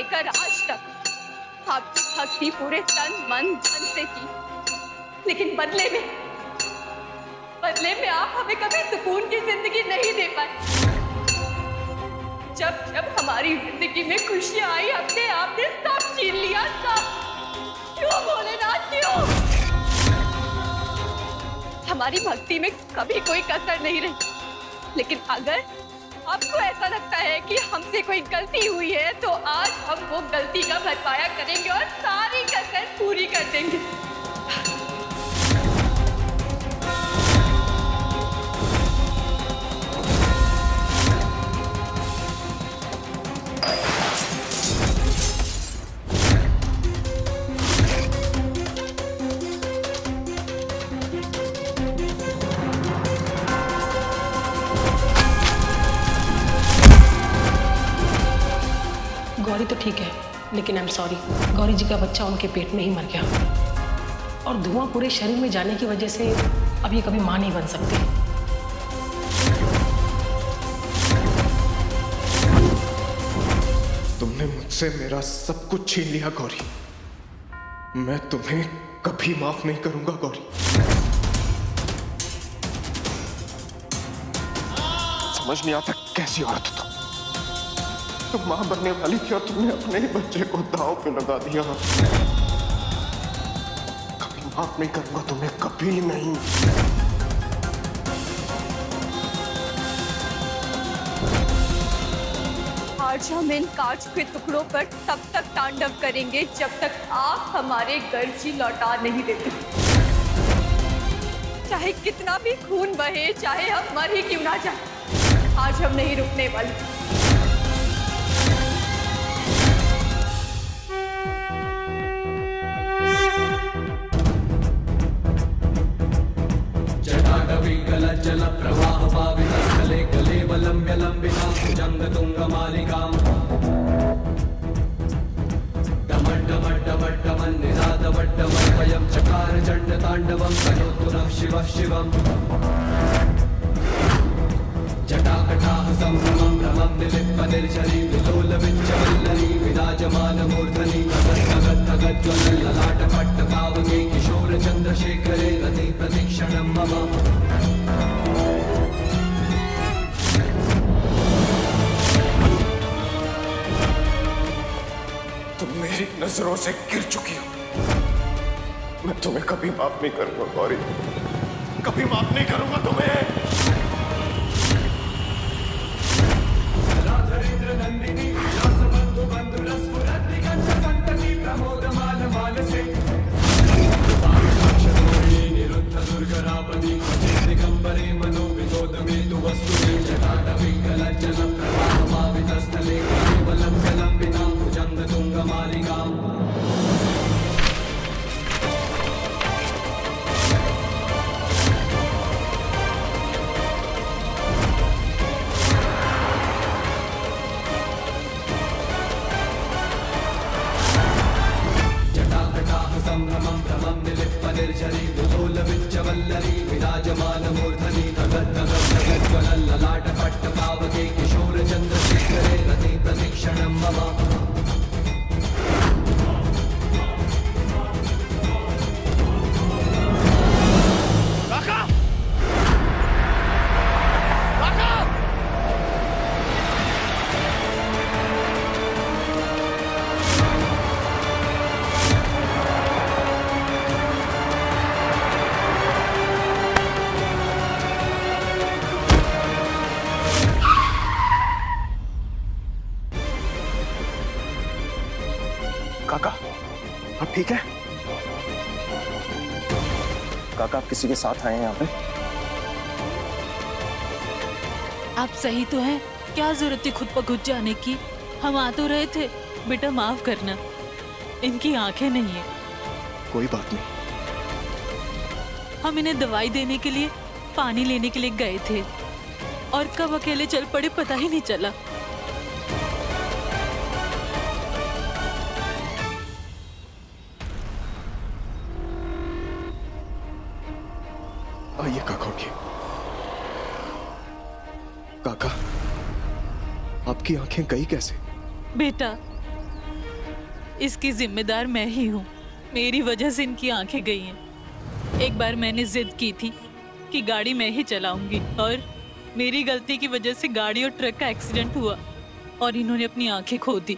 लेकर आज तक आपकी भक्ति पूरे तन मन धन से की, लेकिन बदले में आप हमें कभी सुकून की जिंदगी नहीं दे पाए। जब जब हमारी जिंदगी में खुशियां आई, अपने आप ने सब छीन लिया। सब क्यों भोलेनाथ, क्यों? हमारी भक्ति में कभी कोई कसर नहीं रही, लेकिन अगर आपको ऐसा लगता है कि हमसे कोई गलती हुई है तो आज हम वो गलती का भरपाया करेंगे और सारी कसर पूरी कर देंगे। गौरी तो ठीक है, लेकिन आई एम सॉरी, गौरी जी का बच्चा उनके पेट में ही मर गया और धुआं पूरे शरीर में जाने की वजह से अब ये कभी मां नहीं बन सकती। तुमने मुझसे मेरा सब कुछ छीन लिया गौरी। मैं तुम्हें कभी माफ नहीं करूंगा गौरी। समझ नहीं आता कैसी औरत हो तुम मां बनने वाली थी और तुमने अपने ही बच्चे को दांव पे लगा दिया। कभी माफ नहीं करूंगा तुम्हें, कभी नहीं। आज हम इन कांच के टुकड़ों पर तब तक तांडव करेंगे जब तक आप हमारे गर्जी लौटा नहीं देते। चाहे कितना भी खून बहे, चाहे हम मर ही क्यों ना जाए, आज हम नहीं रुकने वाले। जल प्रवाह पावितस्थले कलेवलम्ब्य लम्बितां भुजङ्गतुङ्गमालिकाम् डमड्डमड्डमड्डमन्निनादमड्डमर्पयं चकार चण्डताण्डवं करोतु नः शिवः शिवम् जटाकटाः सम्भ्रमं भ्रमं निलिप्पनिर्झरी विलोलविञ्चवल्लरी विराजमानमूर्धनि गद्गद्गद्ज्वलल्ललाटपट्टपावके किशोरचन्द्रशेखरे रति प्रतीक्षणं मम। तुम मेरी नजरों से गिर चुकी हो। मैं तुम्हें कभी माफ नहीं करूंगा गौरी, कभी माफ नहीं करूंगा तुम्हें। राधरेंद्र नंदिनी बंधु प्रमोदमान मानसे निरुद्ध दुर्गरापति दिगंबरे मनो विनोदमे तु वस्तुनि जटाटविकलज्जल प्रवाहमावितस्थले केवलं विलम्बितां भुजङ्गतुङ्गमालिकाम्। सम्भ्रमं भ्रमं निलिप्पनिर्झरी विलोलविञ्चवल्लरी विराजमानमूर्धनि गद्गद्गद्गद्ज्वलल्ललाटपट्टपावके किशोरचन्द्रशेखरे रति प्रतीक्षणं मम। काका आप ठीक है? काका आप किसी के साथ आए हैं यहाँ पे? आप सही तो हैं? क्या जरूरत थी खुद पर खुद जाने की? हम आ तो रहे थे। बेटा माफ करना, इनकी आंखें नहीं है। कोई बात नहीं। हम इन्हें दवाई देने के लिए पानी लेने के लिए गए थे और कब अकेले चल पड़े पता ही नहीं चला। आइए काका उठिए। काका आपकी आंखें गई कैसे? बेटा इसकी जिम्मेदार मैं ही हूँ। मेरी वजह से इनकी आंखें गई हैं। एक बार मैंने जिद की थी कि गाड़ी मैं ही चलाऊंगी और मेरी गलती की वजह से गाड़ी और ट्रक का एक्सीडेंट हुआ और इन्होंने अपनी आंखें खो दी।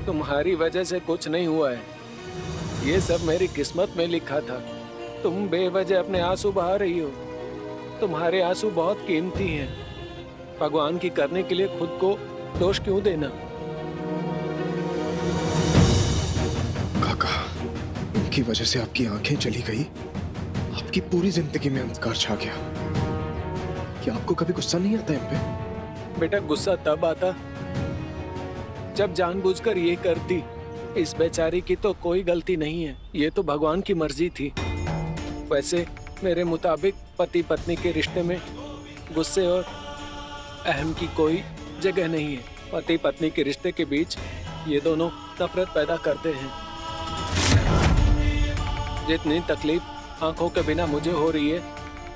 तुम्हारी वजह से कुछ नहीं हुआ है, ये सब मेरी किस्मत में लिखा था। तुम बेवजह अपने आंसू बहा रही हो। तुम्हारे आंसू बहुत कीमती हैं। भगवान की करने के लिए खुद को दोष क्यों देना? काका, इनकी वजह से आपकी आंखें चली गई, आपकी पूरी जिंदगी में अंधकार छा गया। क्या आपको कभी गुस्सा नहीं आता इन पे? बेटा, गुस्सा तब आता जब जानबूझकर ये करती। इस बेचारी की तो कोई गलती नहीं है, ये तो भगवान की मर्जी थी। वैसे मेरे मुताबिक पति पत्नी के रिश्ते में गुस्से और अहम की कोई जगह नहीं है। पति पत्नी के रिश्ते के बीच ये दोनों नफरत पैदा करते हैं। जितनी तकलीफ आंखों के बिना मुझे हो रही है,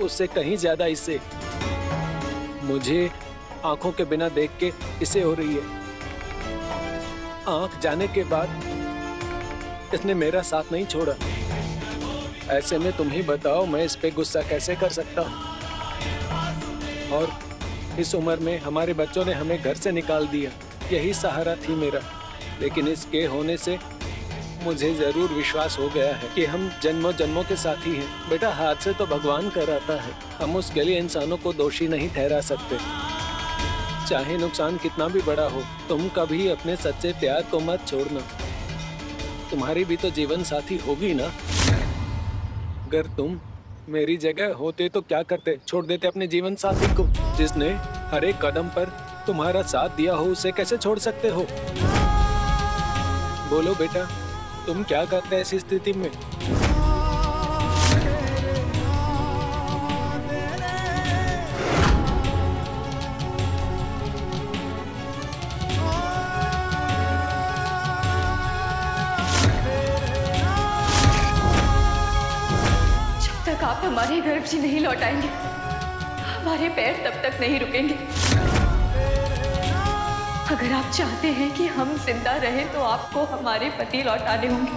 उससे कहीं ज्यादा इससे मुझे आंखों के बिना देख के इसे हो रही है। आंख जाने के बाद इसने मेरा साथ नहीं छोड़ा। ऐसे में तुम ही बताओ, मैं इस पे गुस्सा कैसे कर सकता हूँ? और इस उम्र में हमारे बच्चों ने हमें घर से निकाल दिया, यही सहारा थी मेरा। लेकिन इसके होने से मुझे जरूर विश्वास हो गया है कि हम जन्मों जन्मों के साथी हैं। बेटा, हाथ से तो भगवान कराता है, हम उसके लिए इंसानों को दोषी नहीं ठहरा सकते। चाहे नुकसान कितना भी बड़ा हो, तुम कभी अपने सच्चे प्यार को मत छोड़ना। तुम्हारी भी तो जीवन साथी होगी ना। अगर तुम मेरी जगह होते तो क्या करते? छोड़ देते अपने जीवन साथी को, जिसने हर एक कदम पर तुम्हारा साथ दिया हो? उसे कैसे छोड़ सकते हो? बोलो बेटा, तुम क्या करते ऐसी स्थिति में? आप हमारे घर भी नहीं लौटाएंगे, हमारे पैर तब तक नहीं रुकेंगे। अगर आप चाहते हैं कि हम जिंदा रहें तो आपको हमारे पति लौटाने होंगे।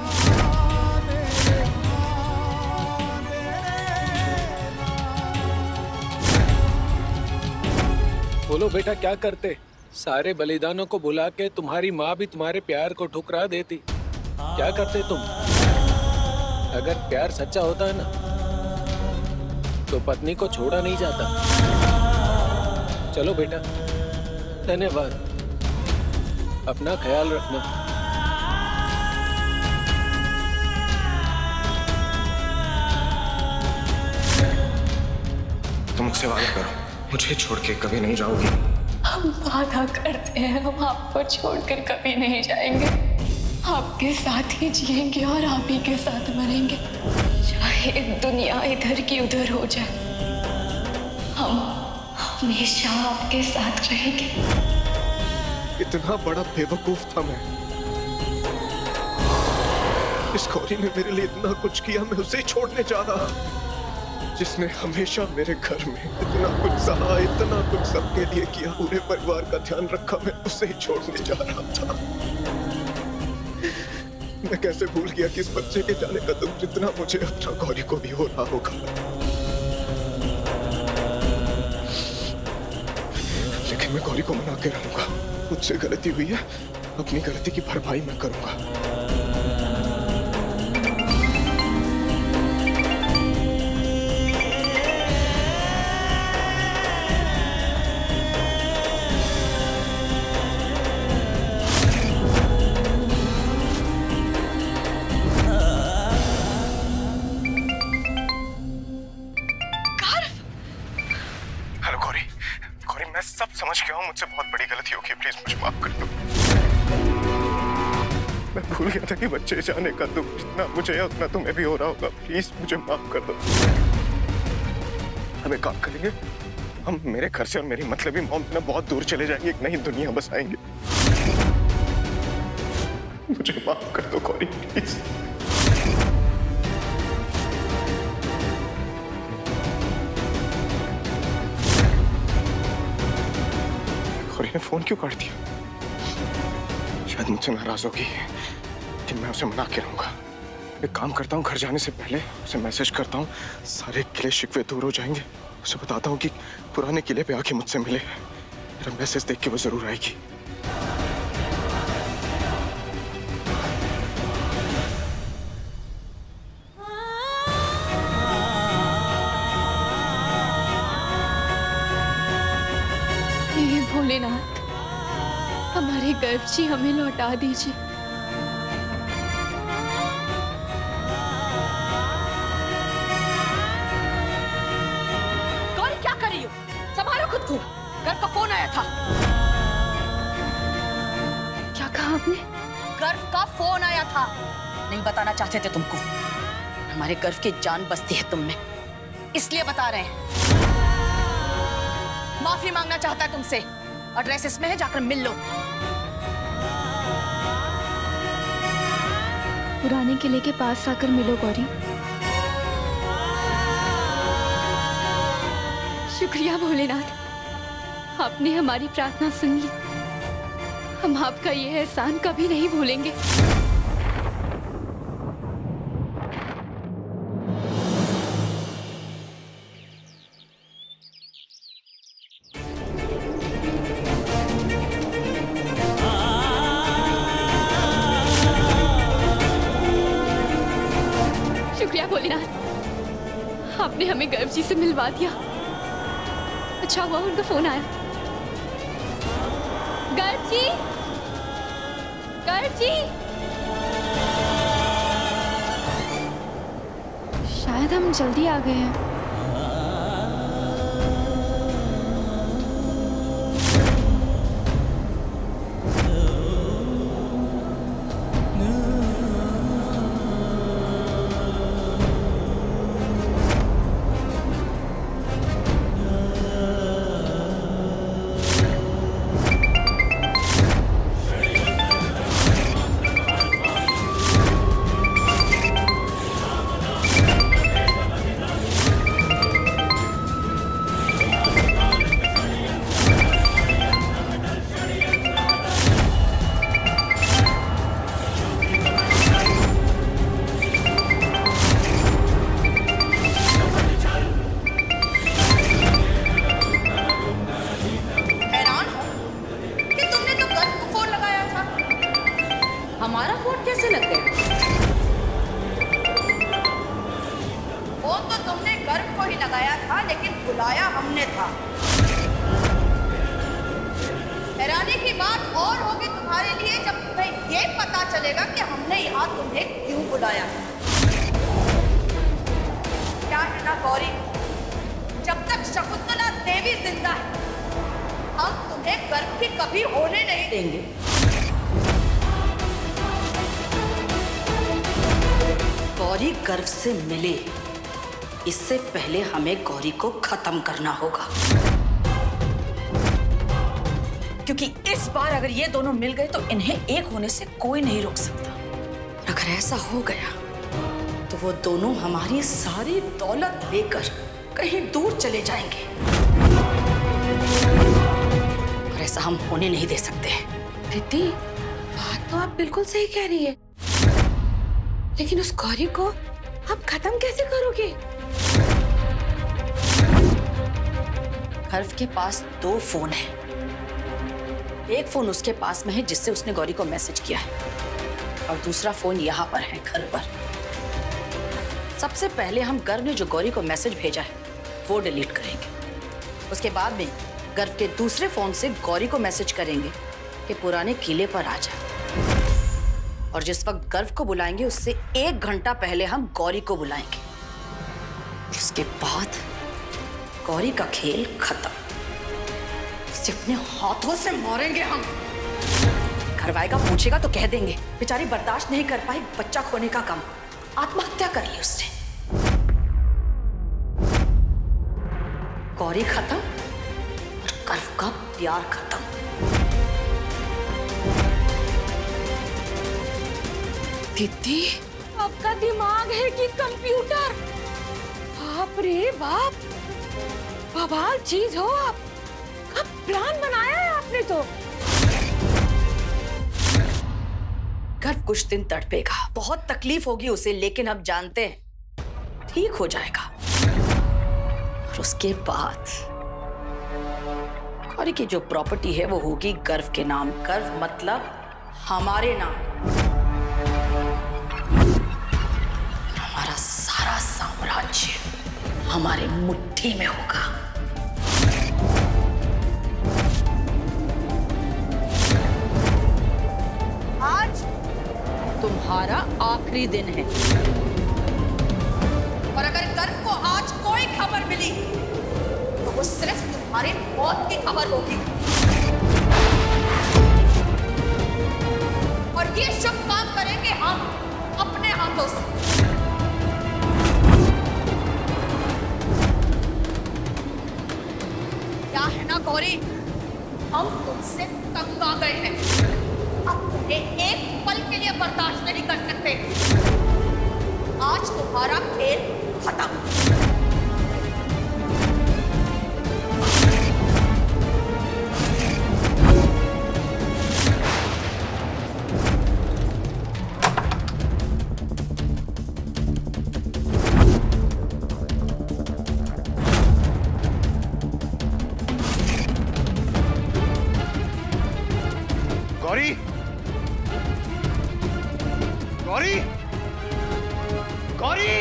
बोलो बेटा, क्या करते? सारे बलिदानों को भुला के तुम्हारी माँ भी तुम्हारे प्यार को ठुकरा देती। क्या करते तुम? अगर प्यार सच्चा होता है ना, तो पत्नी को छोड़ा नहीं जाता। चलो बेटा, धन्यवाद। अपना ख्याल रखना। तुम मुझसे वादा करो, मुझे छोड़ के कभी नहीं जाओगी। हम वादा करते हैं, हम आपको छोड़कर कभी नहीं जाएंगे। आपके साथ ही जिएंगे और आप ही के साथ मरेंगे, चाहे दुनिया इधर की उधर हो जाए। हम हमेशा आपके साथ रहेंगे। इतना बड़ा बेवकूफ था मैं। इस गौरी ने मेरे लिए इतना कुछ किया, मैं उसे छोड़ने जा रहा। जिसने हमेशा मेरे घर में इतना कुछ सहा, इतना कुछ सबके लिए किया, पूरे परिवार का ध्यान रखा, मैं उसे ही छोड़ने जा रहा था। मैं कैसे भूल गया कि इस बच्चे के जाने का दुख जितना मुझे अपना गौरी को भी हो रहा होगा। लेकिन मैं गौरी को मना के रहूंगा। मुझसे गलती हुई है, अपनी गलती की भरपाई मैं करूंगा। मुझसे बहुत बड़ी गलती होगी, प्लीज मुझे माफ कर दो। मैं भूल गया था कि बच्चे जाने का दुख जितना मुझे है उतना तुम्हें भी हो रहा होगा। प्लीज मुझे माफ कर दो। हम एक काम करेंगे, हम मेरे घर से और मेरी मतलबी मॉम से बहुत दूर चले जाएंगे, एक नई दुनिया बसाएंगे। मुझे माफ कर दो गौरी, प्लीज। गौरी ने फोन क्यों काट दिया? शायद मुझसे नाराज होगी, मैं उसे मना के रहूंगा। एक काम करता हूँ, घर जाने से पहले उसे मैसेज करता हूँ, सारे गिले शिकवे दूर हो जाएंगे। उसे बताता हूँ कि पुराने किले पे आके मुझसे मिले। मेरा मैसेज देख के वो जरूर आएगी। हे भोलेनाथ, हमारे गर्भ जी हमें लौटा दीजिए। गौरी क्या कर रही हो? संभालो खुद को। गर्व का फोन आया था। क्या कहा आपने? गर्व का फोन आया था। नहीं बताना चाहते थे तुमको। हमारे गर्व की जान बसती है तुम में, इसलिए बता रहे हैं। माफी मांगना चाहता है तुमसे। एड्रेस इसमें है, जाकर मिल लो। पुराने किले के पास आकर मिलो गौरी। शुक्रिया भोलेनाथ, आपने हमारी प्रार्थना सुन ली। हम आपका ये एहसान कभी नहीं भूलेंगे। शुक्रिया भोलेनाथ, आपने हमें गर्व जी से मिलवा दिया। अच्छा हुआ उनका फोन आया। गर्व जी, गर्व जी। शायद हम जल्दी आ गए हैं। हमारा फोन कैसे लग गया? फोन तो तुमने गर्व को ही लगाया था, लेकिन बुलाया हमने था। हैरानी की बात और होगी तुम्हारे लिए जब तुम्हें ये पता चलेगा कि हमने यहाँ तुम्हें क्यों बुलाया। क्या है ना गौरी, जब तक शकुंतला देवी जिंदा है, हम तुम्हें गर्व की कभी होने नहीं देंगे। गौरी गर्व से मिले, इससे पहले हमें गौरी को खत्म करना होगा, क्योंकि इस बार अगर ये दोनों मिल गए तो इन्हें एक होने से कोई नहीं रोक सकता। अगर ऐसा हो गया तो वो दोनों हमारी सारी दौलत लेकर कहीं दूर चले जाएंगे, और ऐसा हम होने नहीं दे सकते। दीदी, बात तो आप बिल्कुल सही कह रही है, लेकिन उस गौरी को आप खत्म कैसे करोगे? गर्व के पास 2 फोन हैं। एक फोन उसके पास में है जिससे उसने गौरी को मैसेज किया है, और दूसरा फोन यहाँ पर है, घर पर। सबसे पहले हम गर्व ने जो गौरी को मैसेज भेजा है वो डिलीट करेंगे। उसके बाद में गर्व के दूसरे फोन से गौरी को मैसेज करेंगे कि पुराने किले पर आ जा, और जिस वक्त गर्व को बुलाएंगे उससे 1 घंटा पहले हम गौरी को बुलाएंगे। उसके बाद गौरी का खेल खत्म। उसे अपने हाथों से मारेंगे हम। घर आएगा, पूछेगा तो कह देंगे बेचारी बर्दाश्त नहीं कर पाई बच्चा खोने का गम, आत्महत्या कर ली उसने। गौरी खत्म और गर्व का प्यार खत्म। दीदी, आपका दिमाग है कि कंप्यूटर? बाप रे बाप, बवाल चीज हो आप। अब प्लान बनाया है आपने तो। गर्व कुछ दिन तड़पेगा, बहुत तकलीफ होगी उसे, लेकिन हम जानते हैं ठीक हो जाएगा। और उसके बाद गौरी की जो प्रॉपर्टी है वो होगी गर्व के नाम। गर्व मतलब हमारे नाम। हमारा सारा साम्राज्य हमारे मुट्ठी में होगा। आज तुम्हारा आखिरी दिन है और अगर गर्व को आज कोई खबर मिली तो वो सिर्फ तुम्हारी मौत की खबर होगी। और ये शुभ काम करेंगे हम अपने हाथों से। क्या है ना गौरी, हम तुमसे तंग आ गए हैं। अब तुम्हें एक पल के लिए बर्दाश्त नहीं कर सकते। आज तुम्हारा खेल खत्म। गौरी, गौरी, गौरी!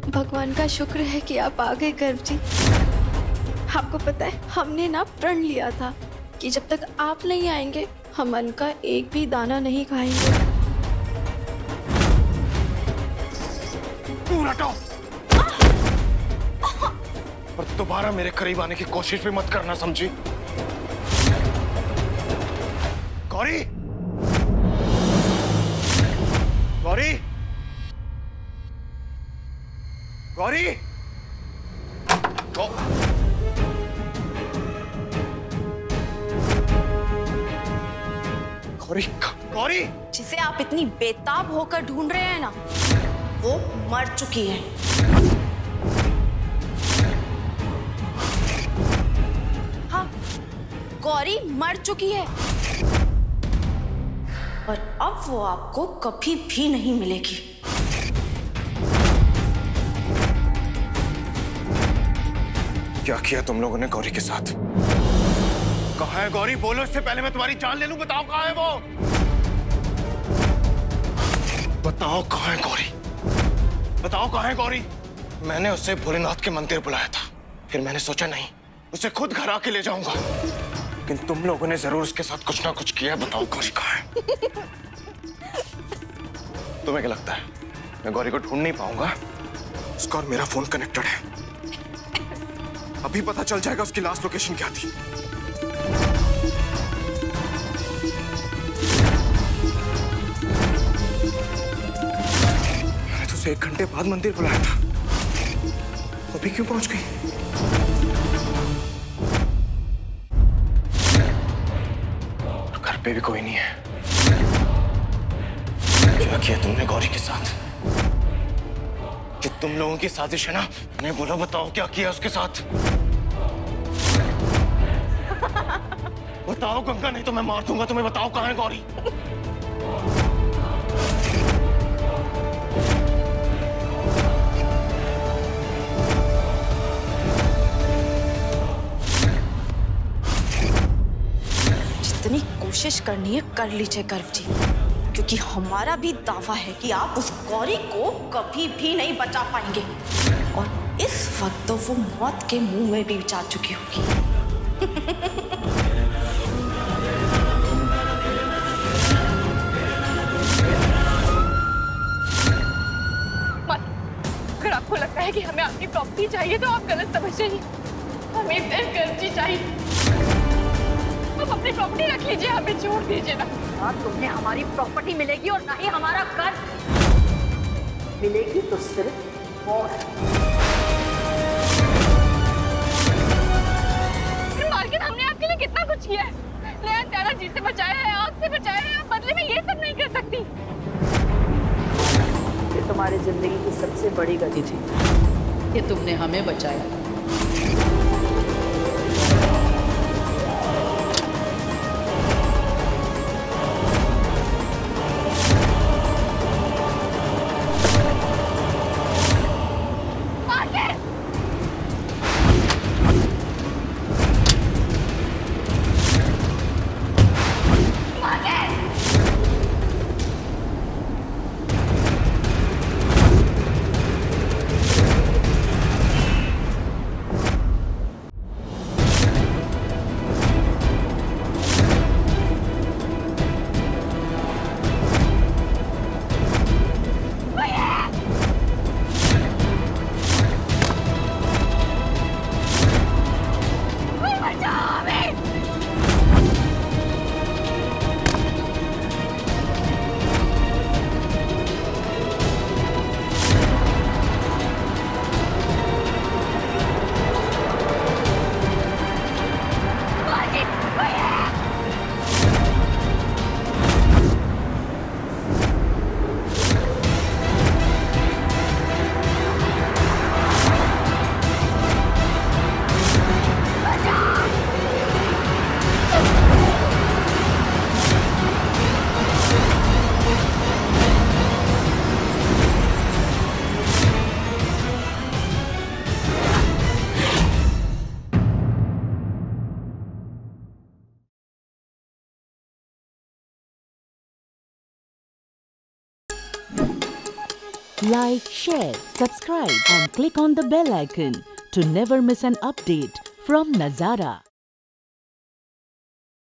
भगवान का शुक्र है कि आप आ गए गर्व जी। आपको पता है हमने ना प्रण लिया था कि जब तक आप नहीं आएंगे हम अन्न का एक भी दाना नहीं खाएंगे। दूर हटो और दोबारा मेरे करीब आने की कोशिश भी मत करना, समझी? गौरी, गौरी, गौरी, गौरी, गौरी! जिसे आप इतनी बेताब होकर ढूंढ रहे हैं ना, वो मर चुकी है। हाँ, गौरी मर चुकी है और अब वो आपको कभी भी नहीं मिलेगी। क्या किया तुम लोगों ने गौरी के साथ? कहाँ है गौरी? बोलो, इससे पहले मैं तुम्हारी जान ले लूं। बताओ कहाँ है वो? बताओ कहाँ है गौरी? बताओ कहाँ है गौरी? मैंने उसे भोलेनाथ के मंदिर बुलाया था, फिर मैंने सोचा नहीं, उसे खुद घर आके ले जाऊंगा, लेकिन तुम लोगों ने जरूर उसके साथ कुछ ना कुछ किया। बताओ गौरी कहाँ है? तुम्हें क्या लगता है मैं गौरी को ढूंढ नहीं पाऊंगा? उसका और मेरा फोन कनेक्टेड है, अभी पता चल जाएगा उसकी लास्ट लोकेशन क्या थी। मैंने तो उसे 1 घंटे बाद मंदिर बुलाया था, अभी क्यों पहुंच गई? घर पे भी कोई नहीं है। क्या किया तुमने गौरी के साथ? कि तुम लोगों की साजिश है ना? नहीं बोलो, बताओ क्या किया उसके साथ? बताओ गंगा, नहीं तो मैं मार दूंगा तुम्हें। बताओ कहाँ है गौरी? जितनी कोशिश करनी है कर लीजिए गर्व जी, क्योंकि हमारा भी दावा है कि आप उस गौरी को कभी भी नहीं बचा पाएंगे और इस वक्त तो वो मौत के मुंह में भी जा चुकी होगी। अगर आपको लगता है कि हमें आपकी प्रॉपर्टी चाहिए तो आप गलत समझ रही हैं। हमें सिर्फ गर्जी चाहिए। आप अपनी प्रॉपर्टी रख लीजिए, हमें छोड़ दीजिए ना। ना तुम्हें हमारी प्रॉपर्टी मिलेगी और ना ही हमारा घर मिलेगी, तो सिर्फ मौत। मार्केट हमने आपके लिए कितना कुछ किया है। नया त्याला जी से बचाया है, आग से बचाया है, आप बदले में ये सब नहीं कर सकती। ये तुम्हारी जिंदगी की सबसे बड़ी गलती थी। कि तुमने हमें बचाया। Like, share, subscribe and click on the bell icon to never miss an update from Nazara.